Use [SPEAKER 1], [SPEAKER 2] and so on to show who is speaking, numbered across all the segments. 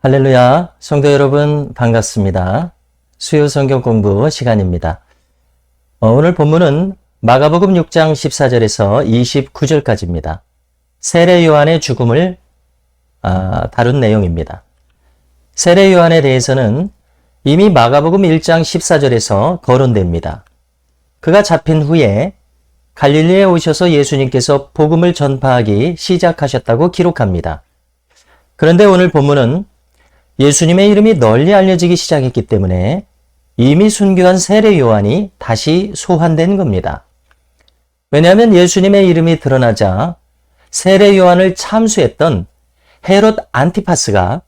[SPEAKER 1] 할렐루야, 성도 여러분 반갑습니다. 수요 성경 공부 시간입니다. 오늘 본문은 마가복음 6장 14절에서 29절까지입니다. 세례 요한의 죽음을 다룬 내용입니다. 세례 요한에 대해서는 이미 마가복음 1장 14절에서 거론됩니다. 그가 잡힌 후에 갈릴리에 오셔서 예수님께서 복음을 전파하기 시작하셨다고 기록합니다. 그런데 오늘 본문은 예수님의 이름이 널리 알려지기 시작했기 때문에 이미 순교한 세례 요한이 다시 소환된 겁니다. 왜냐하면 예수님의 이름이 드러나자 세례 요한을 참수했던 헤롯 안티파스가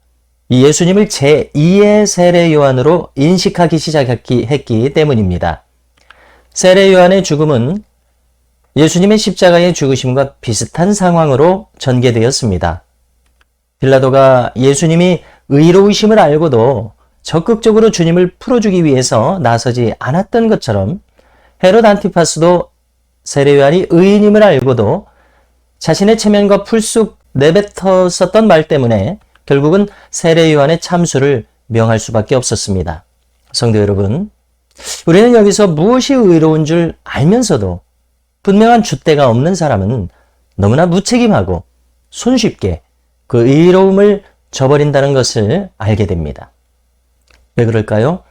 [SPEAKER 1] 예수님을 제2의 세례 요한으로 인식하기 시작했기 때문입니다. 세례 요한의 죽음은 예수님의 십자가의 죽으심과 비슷한 상황으로 전개되었습니다. 빌라도가 예수님이 의로우심을 알고도 적극적으로 주님을 풀어주기 위해서 나서지 않았던 것처럼 헤롯 안티파스도 세례 요한이 의인임을 알고도 자신의 체면과 풀쑥 내뱉었었던 말 때문에 결국은 세례 요한의 참수를 명할 수밖에 없었습니다. 성도 여러분, 우리는 여기서 무엇이 의로운 줄 알면서도 분명한 줏대가 없는 사람은 너무나 무책임하고 손쉽게 그 의로움을 저버린다는 것을 알게 됩니다. 왜 그럴까요?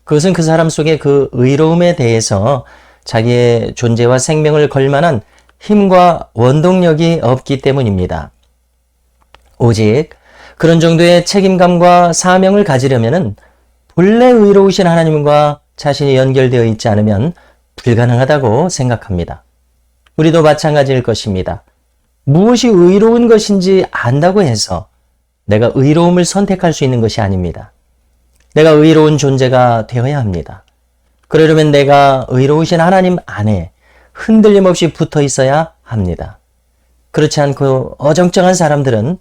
[SPEAKER 1] 그것은 그 사람 속에 그 의로움에 대해서 자기의 존재와 생명을 걸 만한 힘과 원동력이 없기 때문입니다. 오직 그런 정도의 책임감과 사명을 가지려면 본래 의로우신 하나님과 자신이 연결되어 있지 않으면 불가능하다고 생각합니다. 우리도 마찬가지일 것입니다. 무엇이 의로운 것인지 안다고 해서 내가 의로움을 선택할 수 있는 것이 아닙니다. 내가 의로운 존재가 되어야 합니다. 그러려면 내가 의로우신 하나님 안에 흔들림 없이 붙어 있어야 합니다. 그렇지 않고 어정쩡한 사람들은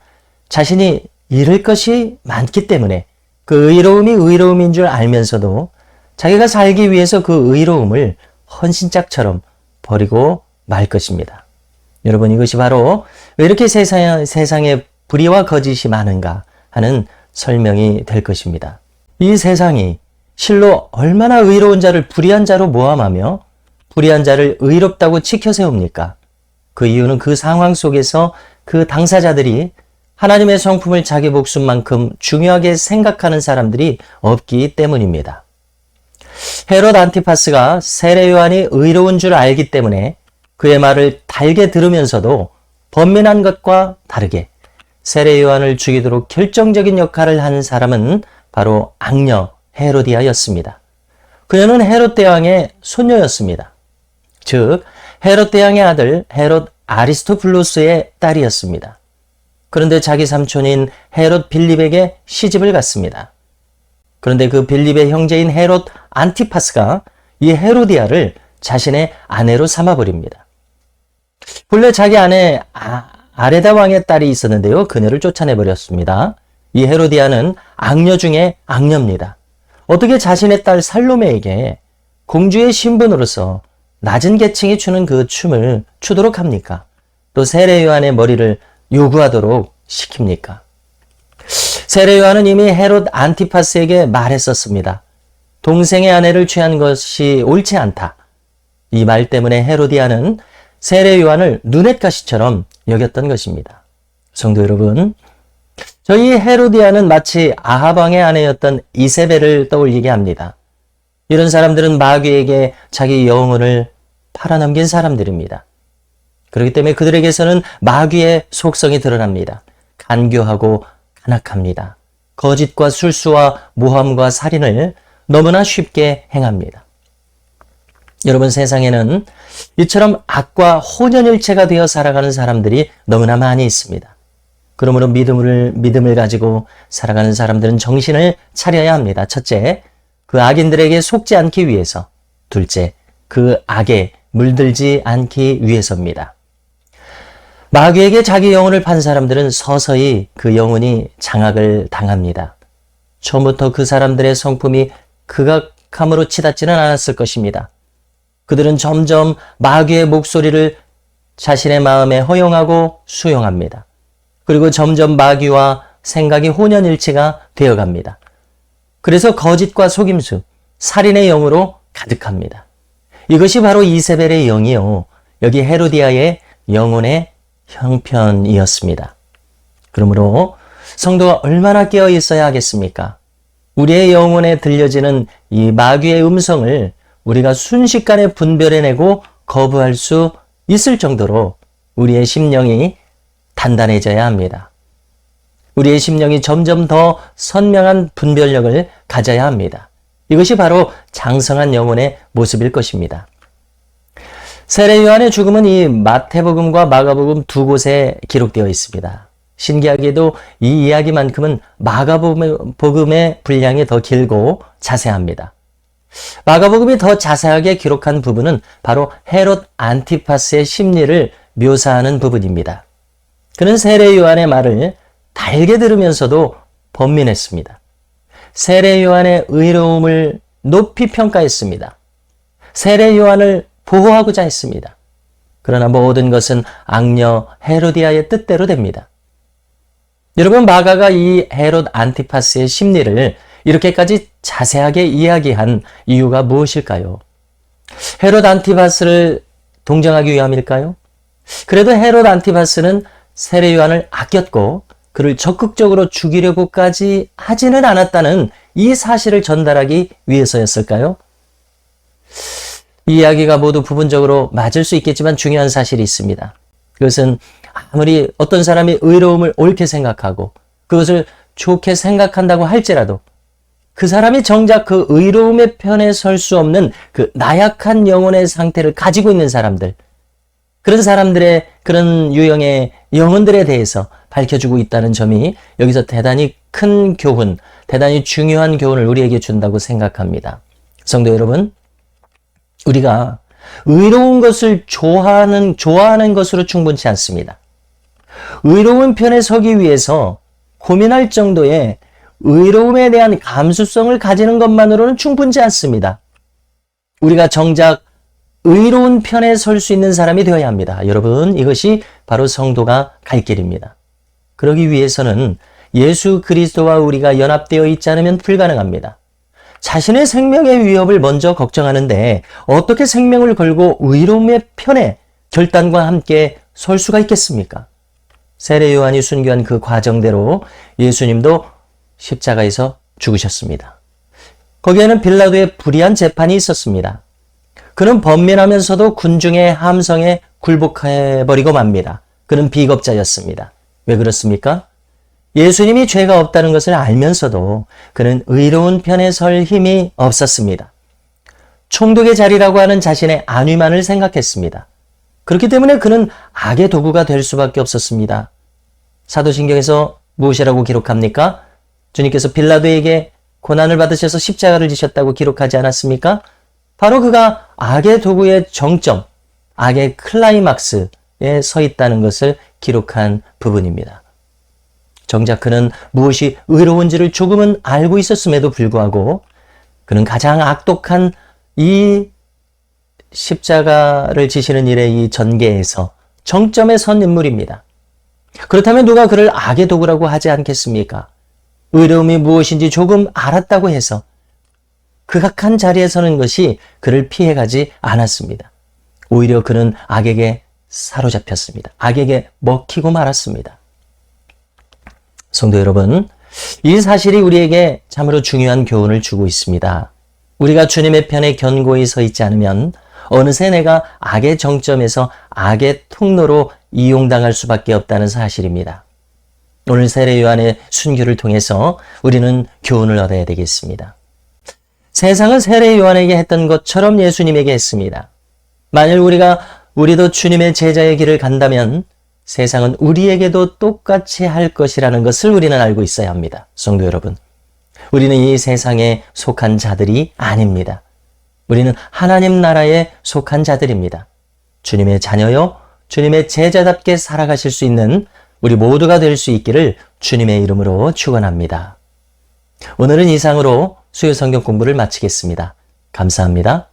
[SPEAKER 1] 자신이 잃을 것이 많기 때문에 그 의로움이 의로움인 줄 알면서도 자기가 살기 위해서 그 의로움을 헌신짝처럼 버리고 말 것입니다. 여러분, 이것이 바로 왜 이렇게 세상에 불의와 거짓이 많은가 하는 설명이 될 것입니다. 이 세상이 실로 얼마나 의로운 자를 불의한 자로 모함하며 불의한 자를 의롭다고 치켜 세웁니까? 그 이유는 그 상황 속에서 그 당사자들이 하나님의 성품을 자기 목숨만큼 중요하게 생각하는 사람들이 없기 때문입니다. 헤롯 안티파스가 세례 요한이 의로운 줄 알기 때문에 그의 말을 달게 들으면서도 번민한 것과 다르게 세례 요한을 죽이도록 결정적인 역할을 한 사람은 바로 악녀 헤로디아였습니다. 그녀는 헤롯 대왕의 손녀였습니다. 즉 헤롯 대왕의 아들 헤롯 아리스토블루스의 딸이었습니다. 그런데 자기 삼촌인 헤롯 빌립에게 시집을 갔습니다. 그런데 그 빌립의 형제인 헤롯 안티파스가 이 헤로디아를 자신의 아내로 삼아버립니다. 본래 자기 아내 아레다 왕의 딸이 있었는데요. 그녀를 쫓아내버렸습니다. 이 헤로디아는 악녀 중에 악녀입니다. 어떻게 자신의 딸 살로메에게 공주의 신분으로서 낮은 계층이 추는 그 춤을 추도록 합니까? 또 세례 요한의 머리를 요구하도록 시킵니까? 세례 요한은 이미 헤롯 안티파스에게 말했었습니다. 동생의 아내를 취한 것이 옳지 않다. 이 말 때문에 헤로디아는 세례 요한을 눈엣가시처럼 여겼던 것입니다. 성도 여러분, 저희 헤로디아는 마치 아합 왕의 아내였던 이세벨을 떠올리게 합니다. 이런 사람들은 마귀에게 자기 영혼을 팔아넘긴 사람들입니다. 그렇기 때문에 그들에게서는 마귀의 속성이 드러납니다. 간교하고 간악합니다. 거짓과 술수와 모함과 살인을 너무나 쉽게 행합니다. 여러분, 세상에는 이처럼 악과 혼연일체가 되어 살아가는 사람들이 너무나 많이 있습니다. 그러므로 믿음을 가지고 살아가는 사람들은 정신을 차려야 합니다. 첫째, 그 악인들에게 속지 않기 위해서. 둘째, 그 악에 물들지 않기 위해서입니다. 마귀에게 자기 영혼을 판 사람들은 서서히 그 영혼이 장악을 당합니다. 처음부터 그 사람들의 성품이 극악함으로 치닫지는 않았을 것입니다. 그들은 점점 마귀의 목소리를 자신의 마음에 허용하고 수용합니다. 그리고 점점 마귀와 생각이 혼연일치가 되어갑니다. 그래서 거짓과 속임수, 살인의 영으로 가득합니다. 이것이 바로 이세벨의 영이요, 여기 헤로디아의 영혼의 형편이었습니다. 그러므로 성도가 얼마나 깨어 있어야 하겠습니까? 우리의 영혼에 들려지는 이 마귀의 음성을 우리가 순식간에 분별해내고 거부할 수 있을 정도로 우리의 심령이 단단해져야 합니다. 우리의 심령이 점점 더 선명한 분별력을 가져야 합니다. 이것이 바로 장성한 영혼의 모습일 것입니다. 세례 요한의 죽음은 이 마태복음과 마가복음 두 곳에 기록되어 있습니다. 신기하게도 이 이야기만큼은 마가복음의 분량이 더 길고 자세합니다. 마가복음이 더 자세하게 기록한 부분은 바로 헤롯 안티파스의 심리를 묘사하는 부분입니다. 그는 세례 요한의 말을 달게 들으면서도 번민했습니다. 세례 요한의 의로움을 높이 평가했습니다. 세례 요한을 보호하고자 했습니다. 그러나 모든 것은 악녀 헤로디아의 뜻대로 됩니다. 여러분, 마가가 이 헤롯 안티파스의 심리를 이렇게까지 자세하게 이야기한 이유가 무엇일까요? 헤롯 안티파스를 동정하기 위함일까요? 그래도 헤롯 안티파스는 세례 요한을 아꼈고 그를 적극적으로 죽이려고까지 하지는 않았다는 이 사실을 전달하기 위해서였을까요? 이 이야기가 모두 부분적으로 맞을 수 있겠지만 중요한 사실이 있습니다. 그것은 아무리 어떤 사람이 의로움을 옳게 생각하고 그것을 좋게 생각한다고 할지라도 그 사람이 정작 그 의로움의 편에 설 수 없는 그 나약한 영혼의 상태를 가지고 있는 사람들, 그런 사람들의 그런 유형의 영혼들에 대해서 밝혀주고 있다는 점이 여기서 대단히 큰 교훈, 대단히 중요한 교훈을 우리에게 준다고 생각합니다. 성도 여러분, 우리가 의로운 것을 좋아하는 것으로 충분치 않습니다. 의로운 편에 서기 위해서 고민할 정도의 의로움에 대한 감수성을 가지는 것만으로는 충분치 않습니다. 우리가 정작 의로운 편에 설 수 있는 사람이 되어야 합니다. 여러분, 이것이 바로 성도가 갈 길입니다. 그러기 위해서는 예수 그리스도와 우리가 연합되어 있지 않으면 불가능합니다. 자신의 생명의 위협을 먼저 걱정하는데 어떻게 생명을 걸고 의로움의 편에 결단과 함께 설 수가 있겠습니까? 세례 요한이 순교한 그 과정대로 예수님도 십자가에서 죽으셨습니다. 거기에는 빌라도의 불의한 재판이 있었습니다. 그는 번민하면서도 군중의 함성에 굴복해버리고 맙니다. 그는 비겁자였습니다. 왜 그렇습니까? 예수님이 죄가 없다는 것을 알면서도 그는 의로운 편에 설 힘이 없었습니다. 총독의 자리라고 하는 자신의 안위만을 생각했습니다. 그렇기 때문에 그는 악의 도구가 될 수밖에 없었습니다. 사도신경에서 무엇이라고 기록합니까? 주님께서 빌라도에게 고난을 받으셔서 십자가를 지셨다고 기록하지 않았습니까? 바로 그가 악의 도구의 정점, 악의 클라이막스에 서 있다는 것을 기록한 부분입니다. 정작 그는 무엇이 의로운지를 조금은 알고 있었음에도 불구하고 그는 가장 악독한 이 십자가를 지시는 일의 이 전개에서 정점에 선 인물입니다. 그렇다면 누가 그를 악의 도구라고 하지 않겠습니까? 의로움이 무엇인지 조금 알았다고 해서 극악한 자리에 서는 것이 그를 피해가지 않았습니다. 오히려 그는 악에게 사로잡혔습니다. 악에게 먹히고 말았습니다. 성도 여러분, 이 사실이 우리에게 참으로 중요한 교훈을 주고 있습니다. 우리가 주님의 편에 견고히 서 있지 않으면 어느새 내가 악의 정점에서 악의 통로로 이용당할 수밖에 없다는 사실입니다. 오늘 세례 요한의 순교를 통해서 우리는 교훈을 얻어야 되겠습니다. 세상은 세례 요한에게 했던 것처럼 예수님에게 했습니다. 만일 우리도 주님의 제자의 길을 간다면 세상은 우리에게도 똑같이 할 것이라는 것을 우리는 알고 있어야 합니다. 성도 여러분, 우리는 이 세상에 속한 자들이 아닙니다. 우리는 하나님 나라에 속한 자들입니다. 주님의 자녀요, 주님의 제자답게 살아가실 수 있는 우리 모두가 될 수 있기를 주님의 이름으로 축원합니다. 오늘은 이상으로 수요 성경 공부를 마치겠습니다. 감사합니다.